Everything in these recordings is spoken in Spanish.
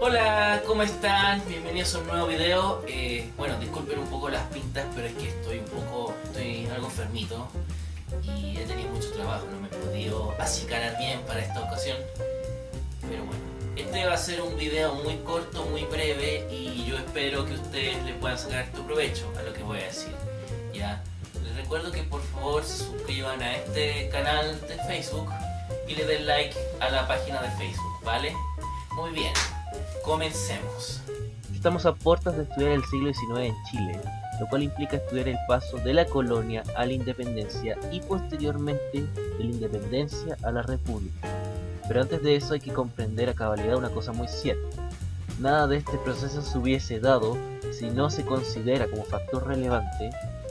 Hola, ¿cómo están? Bienvenidos a un nuevo video. Bueno, disculpen un poco las pintas, pero es que estoy algo enfermito y he tenido mucho trabajo, no me he podido acicalar bien para esta ocasión. Pero bueno, este va a ser un video muy corto, muy breve y yo espero que ustedes le puedan sacar tu provecho a lo que voy a decir. Ya, les recuerdo que por favor se suscriban a este canal de Facebook y le den like a la página de Facebook, ¿vale? Muy bien. Comencemos. Estamos a puertas de estudiar el siglo XIX en Chile, lo cual implica estudiar el paso de la colonia a la independencia y posteriormente de la independencia a la república. Pero antes de eso hay que comprender a cabalidad una cosa muy cierta. Nada de este proceso se hubiese dado si no se considera como factor relevante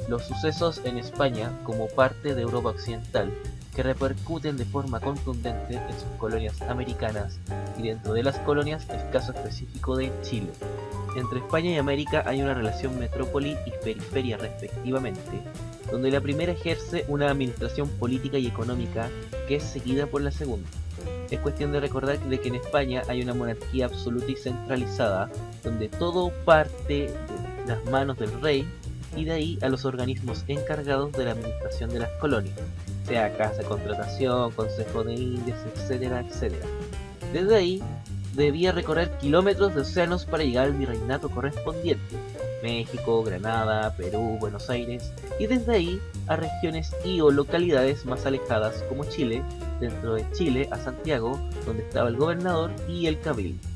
los sucesos en España como parte de Europa Occidental, que repercuten de forma contundente en sus colonias americanas y dentro de las colonias el caso específico de Chile. Entre España y América hay una relación metrópoli y periferia respectivamente, donde la primera ejerce una administración política y económica que es seguida por la segunda. Es cuestión de recordar de que en España hay una monarquía absoluta y centralizada, donde todo parte de las manos del rey y de ahí a los organismos encargados de la administración de las colonias, sea casa de contratación, consejo de indias, etcétera, etcétera. Desde ahí debía recorrer kilómetros de océanos para llegar al virreinato correspondiente, México, Granada, Perú, Buenos Aires, y desde ahí a regiones y o localidades más alejadas como Chile, dentro de Chile a Santiago, donde estaba el gobernador y el cabildo.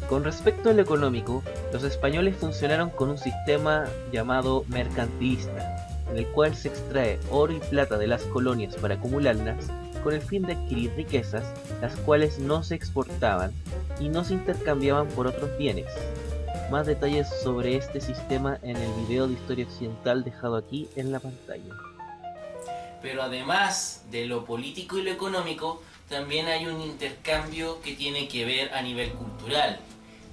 Con respecto a lo económico, los españoles funcionaron con un sistema llamado mercantilista, en el cual se extrae oro y plata de las colonias para acumularlas con el fin de adquirir riquezas, las cuales no se exportaban y no se intercambiaban por otros bienes. Más detalles sobre este sistema en el video de historia occidental dejado aquí en la pantalla. Pero además de lo político y lo económico, también hay un intercambio que tiene que ver a nivel cultural.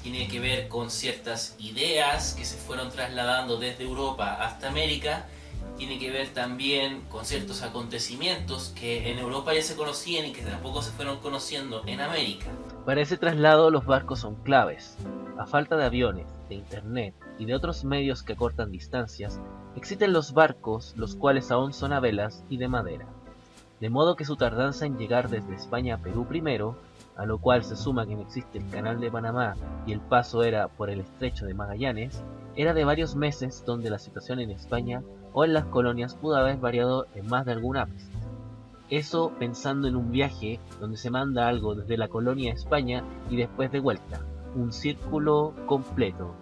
Tiene que ver con ciertas ideas que se fueron trasladando desde Europa hasta América. Tiene que ver también con ciertos acontecimientos que en Europa ya se conocían y que tampoco se fueron conociendo en América. Para ese traslado los barcos son claves. A falta de aviones, de internet y de otros medios que acortan distancias, existen los barcos, los cuales aún son a velas y de madera. De modo que su tardanza en llegar desde España a Perú primero, a lo cual se suma que no existe el canal de Panamá y el paso era por el estrecho de Magallanes, era de varios meses, donde la situación en España o en las colonias pudo haber variado en más de algún ápice. Eso pensando en un viaje donde se manda algo desde la colonia a España y después de vuelta, un círculo completo.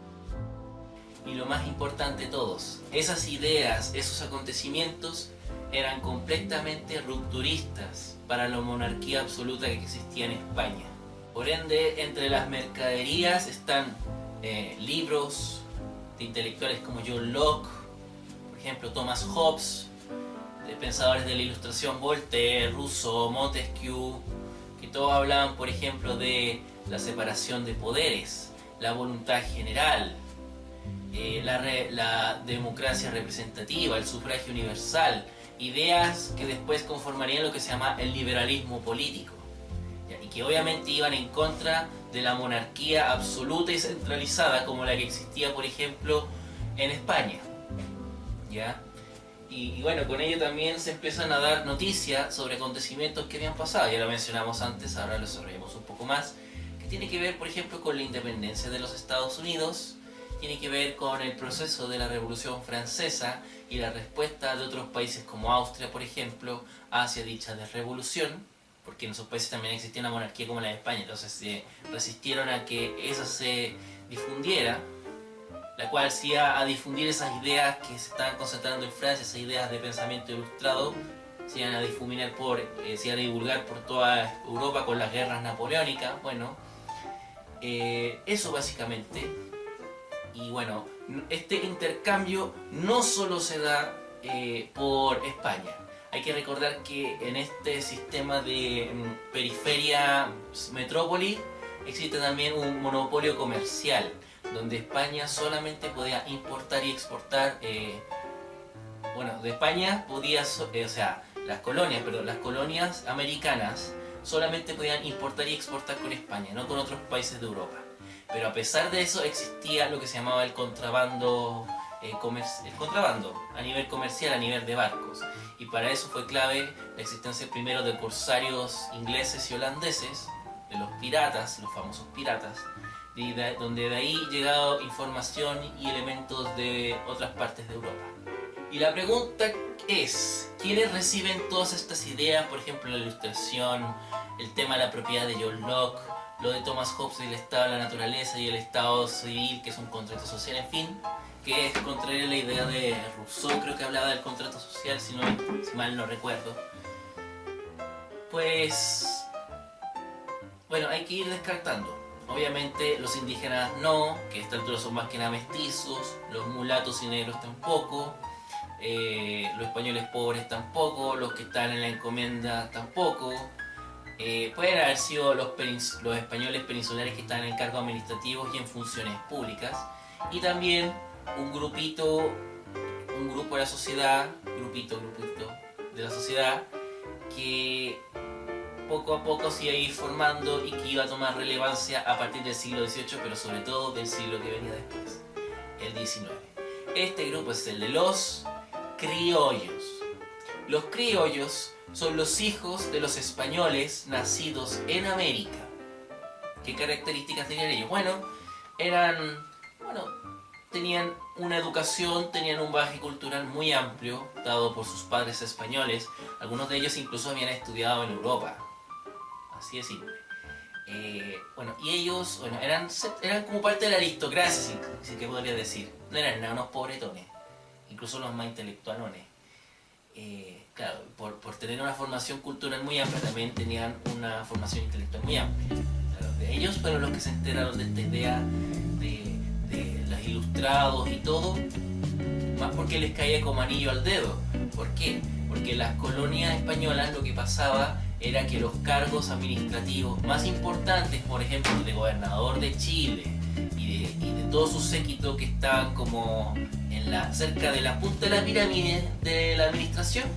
Y lo más importante de todos, esas ideas, esos acontecimientos eran completamente rupturistas para la monarquía absoluta que existía en España. Por ende, entre las mercaderías están libros de intelectuales como John Locke, por ejemplo Thomas Hobbes, de pensadores de la Ilustración Voltaire, Rousseau, Montesquieu, que todos hablaban, por ejemplo, de la separación de poderes, la voluntad general, la democracia representativa, el sufragio universal, ideas que después conformarían lo que se llama el liberalismo político, ¿ya? Y que obviamente iban en contra de la monarquía absoluta y centralizada como la que existía, por ejemplo, en España, ¿ya? Y bueno, con ello también se empiezan a dar noticias sobre acontecimientos que habían pasado, ya lo mencionamos antes, ahora lo desarrollamos un poco más, que tiene que ver, por ejemplo, con la independencia de los Estados Unidos, tiene que ver con el proceso de la Revolución Francesa y la respuesta de otros países como Austria, por ejemplo, hacia dicha revolución, porque en esos países también existía una monarquía como la de España, entonces se resistieron a que esa se difundiera, la cual se iba a difundir esas ideas que se estaban concentrando en Francia, esas ideas de pensamiento ilustrado, se iban a difuminar se iban a divulgar por toda Europa con las guerras napoleónicas, bueno, eso básicamente. Y bueno, este intercambio no solo se da por España. Hay que recordar que en este sistema de periferia metrópoli existe también un monopolio comercial, donde España solamente podía importar y exportar, de España podía, las colonias americanas solamente podían importar y exportar con España, no con otros países de Europa. Pero a pesar de eso existía lo que se llamaba el contrabando, el contrabando a nivel comercial, a nivel de barcos. Y para eso fue clave la existencia primero de corsarios ingleses y holandeses, de los piratas, los famosos piratas, donde de ahí llegaba información y elementos de otras partes de Europa. Y la pregunta es, ¿quiénes reciben todas estas ideas? Por ejemplo, la Ilustración, el tema de la propiedad de John Locke, lo de Thomas Hobbes del Estado de la Naturaleza y el Estado Civil, que es un contrato social, en fin, que es contrario a la idea de Rousseau, creo que hablaba del contrato social, si mal no recuerdo. Pues, bueno, hay que ir descartando. Obviamente los indígenas no, que a esta altura son más que nada mestizos, los mulatos y negros tampoco, los españoles pobres tampoco, los que están en la encomienda tampoco. Pueden haber sido los españoles peninsulares que están en cargos administrativos y en funciones públicas, y también un grupo de la sociedad, grupito de la sociedad, que poco a poco se iba a ir formando y que iba a tomar relevancia a partir del siglo XVIII, pero sobre todo del siglo que venía después, el XIX. Este grupo es el de los criollos. Los criollos son los hijos de los españoles nacidos en América. ¿Qué características tenían ellos? Tenían una educación, tenían un bagaje cultural muy amplio, dado por sus padres españoles. Algunos de ellos incluso habían estudiado en Europa. Así de simple. Y ellos eran como parte de la aristocracia, si que podría decir. No eran nada unos pobretones, incluso los más intelectualones. Claro, por tener una formación cultural muy amplia, también tenían una formación intelectual muy amplia. Claro, de ellos fueron los que se enteraron de esta idea de los ilustrados y todo, más porque les caía como anillo al dedo. ¿Por qué? Porque en las colonias españolas lo que pasaba era que los cargos administrativos más importantes, por ejemplo, el de gobernador de Chile y de todo su séquito que estaban como cerca de la punta de la pirámide de la administración,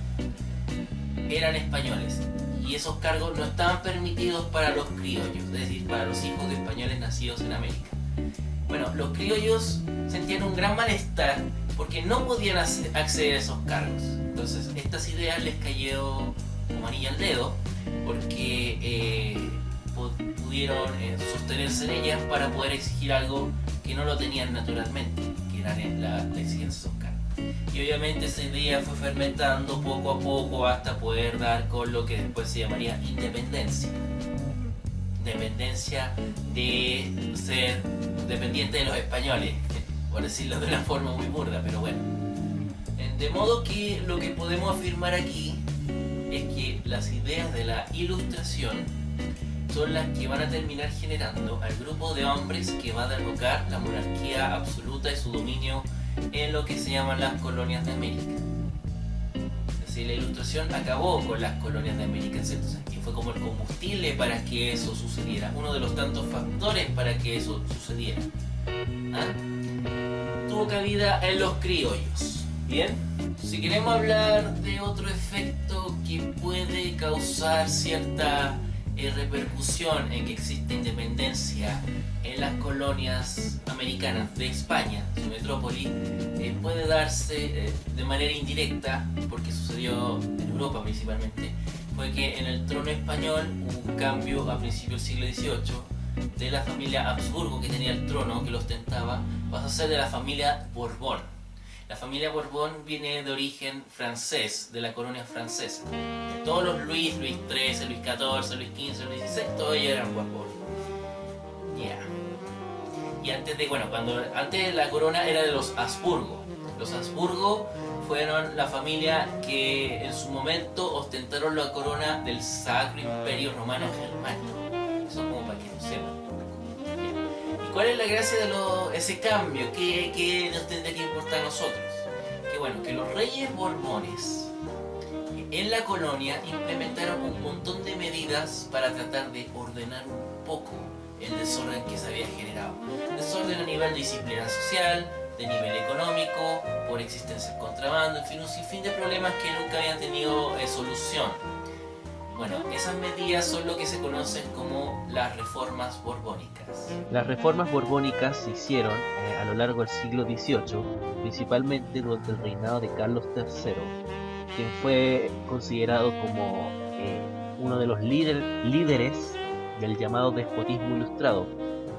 eran españoles. Y esos cargos no estaban permitidos para los criollos, es decir, para los hijos de españoles nacidos en América. Bueno, los criollos sentían un gran malestar porque no podían acceder a esos cargos. Entonces, estas ideas les cayó como anillo al dedo porque pudieron sostenerse en ellas para poder exigir algo que no lo tenían naturalmente, que era la exigencia de esos cargos. Y obviamente esa idea fue fermentando poco a poco hasta poder dar con lo que después se llamaría independencia. Independencia de ser dependiente de los españoles, por decirlo de una forma muy burda, pero bueno. De modo que lo que podemos afirmar aquí es que las ideas de la Ilustración son las que van a terminar generando al grupo de hombres que va a derrocar la monarquía absoluta y su dominio en lo que se llaman las colonias de América. Es decir, la Ilustración acabó con las colonias de América en cierto sentido, fue como el combustible para que eso sucediera, uno de los tantos factores para que eso sucediera. Tuvo cabida en los criollos. Bien, si queremos hablar de otro efecto que puede causar cierta repercusión en que existe independencia en las colonias americanas de España, su metrópoli, puede darse de manera indirecta, porque sucedió en Europa principalmente, fue que en el trono español hubo un cambio a principios del siglo XVIII de la familia Habsburgo que tenía el trono, que lo ostentaba, pasó a ser de la familia Borbón. La familia Borbón viene de origen francés, de la colonia francesa. Todos los Luis XIII, Luis XIV, Luis XV, Luis XVI, todos ellos eran Borbón. Y antes la corona era de los Habsburgo. Los Habsburgo fueron la familia que en su momento ostentaron la corona del Sacro Imperio Romano Germánico. Eso como para que lo sepan. ¿Y cuál es la gracia de ese cambio? ¿Qué nos tendría que importar a nosotros? Que los reyes borbones en la colonia implementaron un montón de medidas para tratar de ordenar un poco el desorden que se había generado. Desorden a nivel de disciplina social, de nivel económico, por existencia del contrabando, en fin, un sinfín de problemas que nunca habían tenido solución. Bueno, esas medidas son lo que se conocen como las reformas borbónicas. Las reformas borbónicas se hicieron a lo largo del siglo XVIII, principalmente durante el reinado de Carlos III, quien fue considerado como uno de los líderes del llamado despotismo ilustrado,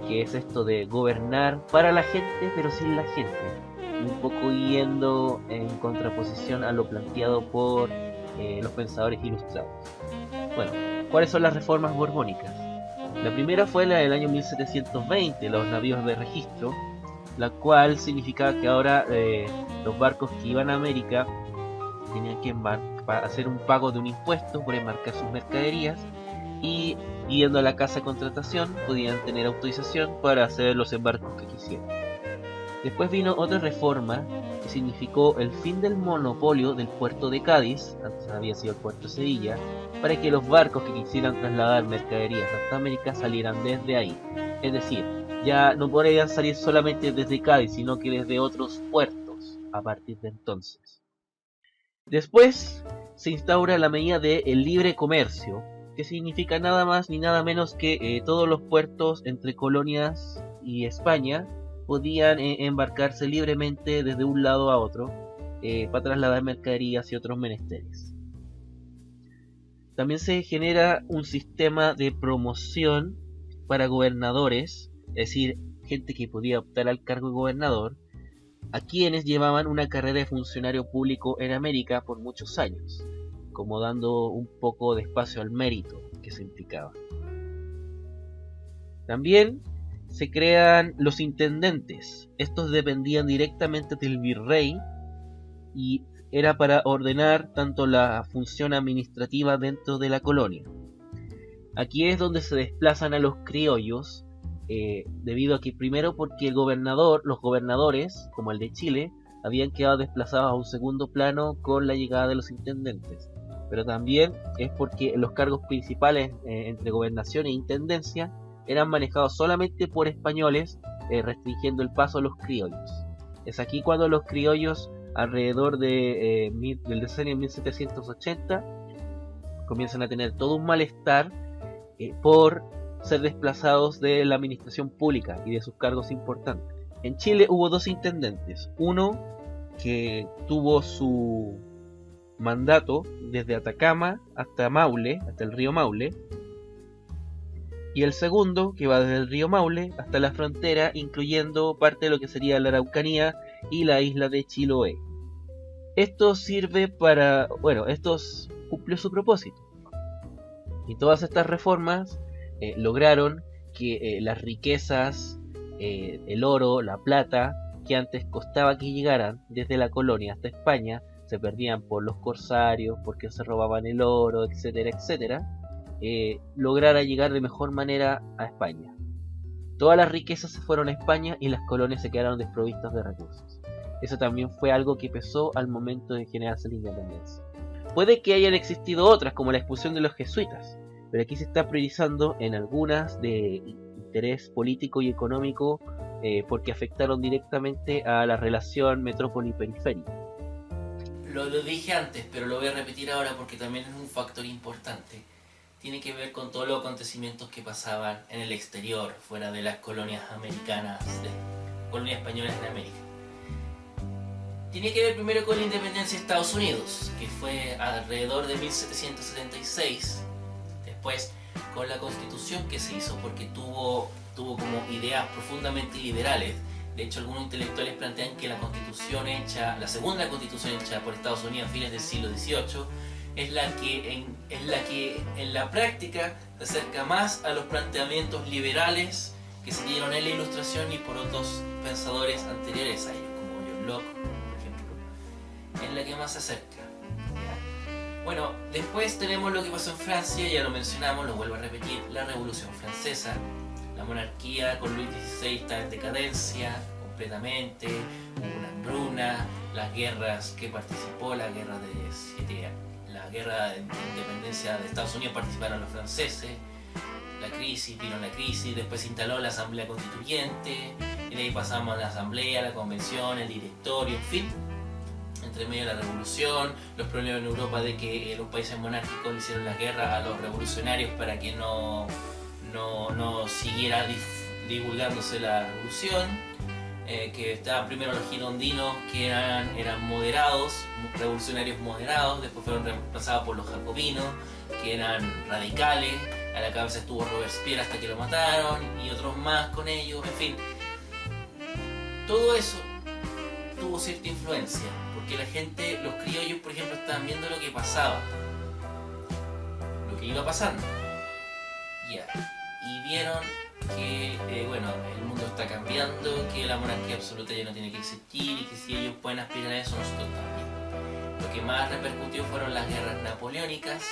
que es esto de gobernar para la gente pero sin la gente, y un poco yendo en contraposición a lo planteado por los pensadores ilustrados. Bueno, ¿cuáles son las reformas borbónicas? La primera fue la del año 1720, los navíos de registro, la cual significaba que ahora los barcos que iban a América tenían que hacer un pago de un impuesto por embarcar sus mercaderías, y yendo a la casa de contratación podían tener autorización para hacer los embarcos que quisieran. Después vino otra reforma que significó el fin del monopolio del puerto de Cádiz, antes había sido el puerto de Sevilla, para que los barcos que quisieran trasladar mercaderías hasta América salieran desde ahí. Es decir, ya no podían salir solamente desde Cádiz, sino que desde otros puertos a partir de entonces. Después se instaura la medida del libre comercio, que significa nada más ni nada menos que todos los puertos entre colonias y España podían embarcarse libremente desde un lado a otro para trasladar mercaderías y otros menesteres. También se genera un sistema de promoción para gobernadores, es decir, gente que podía optar al cargo de gobernador, a quienes llevaban una carrera de funcionario público en América por muchos años, como dando un poco de espacio al mérito que se implicaba. También se crean los intendentes. Estos dependían directamente del virrey y era para ordenar tanto la función administrativa dentro de la colonia. Aquí es donde se desplazan a los criollos, debido a que primero porque los gobernadores, como el de Chile, habían quedado desplazados a un segundo plano con la llegada de los intendentes. Pero también es porque los cargos principales entre gobernación e intendencia eran manejados solamente por españoles, restringiendo el paso a los criollos. Es aquí cuando los criollos, alrededor del decenio 1780, comienzan a tener todo un malestar por ser desplazados de la administración pública y de sus cargos importantes. En Chile hubo dos intendentes, uno que tuvo su mandato desde Atacama hasta Maule, hasta el río Maule, y el segundo que va desde el río Maule hasta la frontera, incluyendo parte de lo que sería la Araucanía y la isla de Chiloé. Esto sirve para, esto cumplió su propósito. Y todas estas reformas lograron que las riquezas, el oro, la plata, que antes costaba que llegaran desde la colonia hasta España, se perdían por los corsarios, porque se robaban el oro, etcétera, etcétera, lograra llegar de mejor manera a España. Todas las riquezas se fueron a España y las colonias se quedaron desprovistas de recursos. Eso también fue algo que pesó al momento de generarse la independencia. Puede que hayan existido otras, como la expulsión de los jesuitas, pero aquí se está priorizando en algunas de interés político y económico, porque afectaron directamente a la relación metrópoli-periférica. Lo dije antes, pero lo voy a repetir ahora porque también es un factor importante. Tiene que ver con todos los acontecimientos que pasaban en el exterior, fuera de las colonias americanas, de colonias españolas en América. Tiene que ver primero con la independencia de Estados Unidos, que fue alrededor de 1776. Después con la Constitución que se hizo, porque tuvo como ideas profundamente liberales. De hecho, algunos intelectuales plantean que la segunda Constitución hecha por Estados Unidos a fines del siglo XVIII es la que en la práctica se acerca más a los planteamientos liberales que se dieron en la Ilustración y por otros pensadores anteriores a ellos, como John Locke, por ejemplo, es la que más se acerca. ¿Ya? Bueno, después tenemos lo que pasó en Francia, ya lo mencionamos, lo vuelvo a repetir, la Revolución Francesa. La monarquía con Luis XVI está en decadencia completamente, hubo una hambruna, las guerras que participó, la guerra de independencia de Estados Unidos participaron los franceses, vino la crisis, después se instaló la Asamblea Constituyente, y de ahí pasamos a la Asamblea, la Convención, el Directorio, en fin. entre medio de la revolución, los problemas en Europa de que los países monárquicos le hicieron la guerra a los revolucionarios para que no siguiera divulgándose la revolución, que estaban primero los girondinos, que eran moderados, revolucionarios moderados, después fueron reemplazados por los jacobinos, que eran radicales, a la cabeza estuvo Robespierre hasta que lo mataron, y otros más con ellos, en fin. Todo eso tuvo cierta influencia, porque la gente, los criollos por ejemplo, estaban viendo lo que pasaba, lo que iba pasando, y vieron que el mundo está cambiando, que la monarquía absoluta ya no tiene que existir, y que si ellos pueden aspirar a eso, nosotros también. Lo que más repercutió fueron las guerras napoleónicas,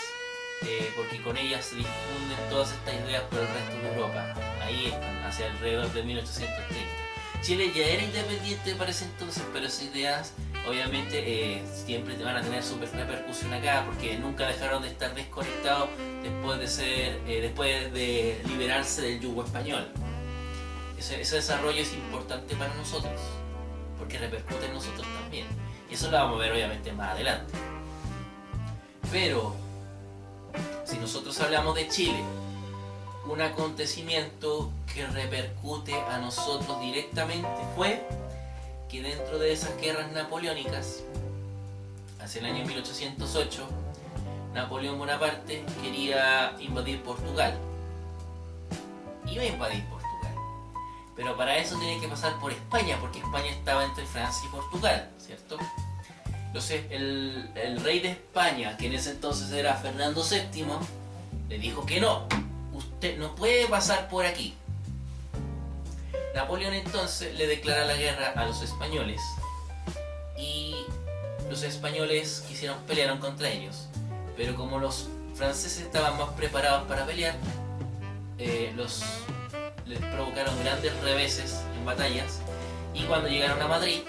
porque con ellas se difunden todas estas ideas por el resto de Europa. Ahí están, hacia alrededor de 1830. Chile ya era independiente para ese entonces, pero esas ideas obviamente siempre van a tener su repercusión acá, porque nunca dejaron de estar desconectados después de liberarse del yugo español. Ese desarrollo es importante para nosotros, porque repercute en nosotros también. Y eso lo vamos a ver obviamente más adelante. Pero si nosotros hablamos de Chile, un acontecimiento que repercute a nosotros directamente fue que dentro de esas guerras napoleónicas, hacia el año 1808, Napoleón Bonaparte quería invadir Portugal. Iba a invadir Portugal, pero para eso tenía que pasar por España, porque España estaba entre Francia y Portugal, ¿cierto? Entonces el rey de España, que en ese entonces era Fernando VII, le dijo que no, usted no puede pasar por aquí. Napoleón entonces le declara la guerra a los españoles, y los españoles pelearon contra ellos, pero como los franceses estaban más preparados para pelear, les provocaron grandes reveses en batallas, y cuando llegaron a Madrid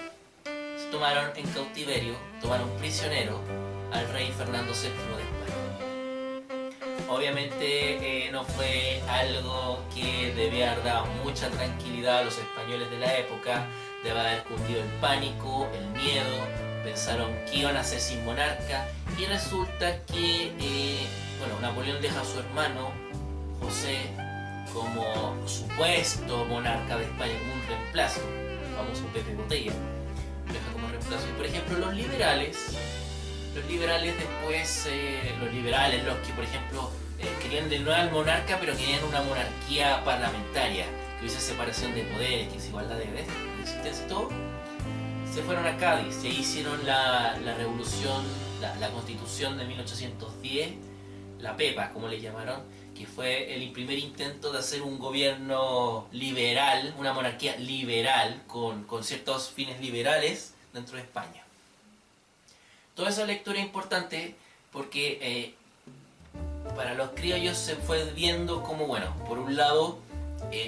se tomaron en cautiverio, tomaron prisionero al rey Fernando VII de España. Obviamente no fue algo que debía haber dado mucha tranquilidad a los españoles de la época, debe haber cundido el pánico, el miedo, pensaron que iban a ser sin monarca, y resulta que Napoleón deja a su hermano José como supuesto monarca de España, como un reemplazo, el famoso Pepe Botella, lo deja como reemplazo. Y por ejemplo los liberales después, los que por ejemplo querían de nuevo al monarca, pero querían una monarquía parlamentaria, que hubiese separación de poderes, que es igualdad de existencia, todo, se fueron a Cádiz y ahí hicieron la revolución, la constitución de 1810, la Pepa, como le llamaron, que fue el primer intento de hacer un gobierno liberal, una monarquía liberal, con ciertos fines liberales dentro de España. Toda esa lectura es importante porque para los criollos se fue viendo como, por un lado,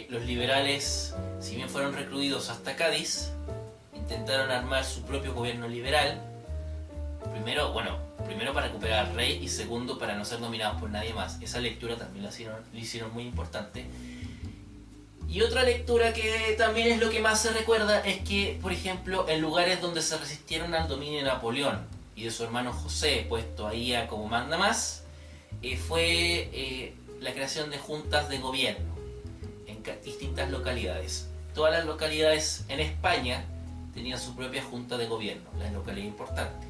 los liberales, si bien fueron recluidos hasta Cádiz, intentaron armar su propio gobierno liberal, primero para recuperar al rey, y segundo para no ser dominados por nadie más. Esa lectura también la hicieron muy importante. Y otra lectura que también es lo que más se recuerda es que, por ejemplo, en lugares donde se resistieron al dominio de Napoleón y de su hermano José, puesto ahí a como manda más, fue la creación de juntas de gobierno en distintas localidades. Todas las localidades en España tenían su propia junta de gobierno, las localidades importantes,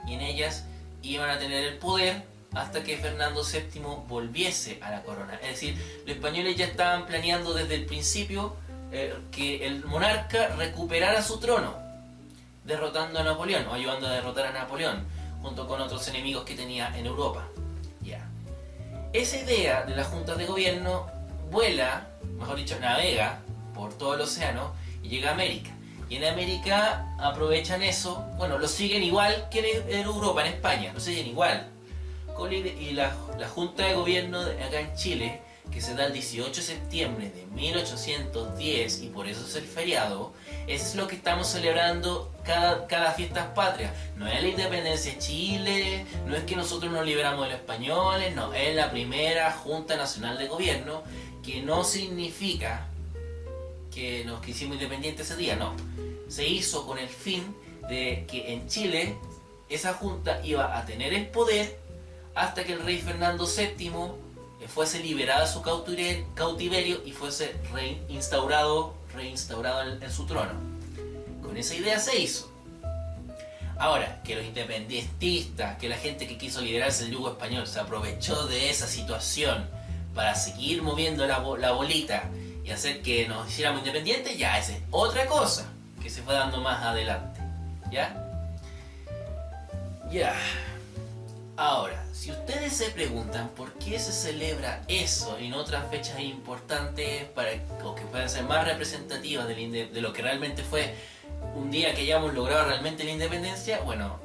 y en ellas iban a tener el poder hasta que Fernando VII volviese a la corona. Es decir, los españoles ya estaban planeando desde el principio que el monarca recuperara su trono, derrotando a Napoleón, o ayudando a derrotar a Napoleón, junto con otros enemigos que tenía en Europa. Esa idea de la junta de gobierno vuela, mejor dicho, navega por todo el océano y llega a América. Y en América aprovechan eso, lo siguen igual que en Europa, en España, lo siguen igual. Y la junta de gobierno acá en Chile, que se da el 18 de septiembre de 1810, y por eso es el feriado, eso es lo que estamos celebrando cada fiestas patrias. No es la independencia de Chile, no es que nosotros nos liberamos de los españoles, no, es la primera Junta Nacional de Gobierno, que no significa que nos hicimos independientes ese día, no. Se hizo con el fin de que en Chile esa junta iba a tener el poder hasta que el rey Fernando VII fuese liberado de su cautiverio y fuese reinstaurado en su trono. Con esa idea se hizo. Ahora, que los independentistas, que la gente que quiso liberarse del yugo español se aprovechó de esa situación para seguir moviendo la bolita y hacer que nos hiciéramos independientes, ya, esa es otra cosa que se fue dando más adelante. ¿Ya? Ya. Ahora, si ustedes se preguntan por qué se celebra eso en otras fechas importantes o que puedan ser más representativas de lo que realmente fue un día que hayamos logrado realmente la independencia, bueno,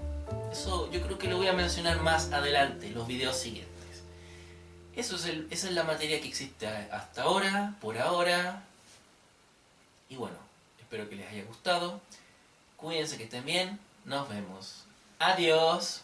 eso yo creo que lo voy a mencionar más adelante, en los videos siguientes. Esa es la materia que existe hasta ahora, por ahora. Y bueno, espero que les haya gustado. Cuídense, que estén bien. Nos vemos. Adiós.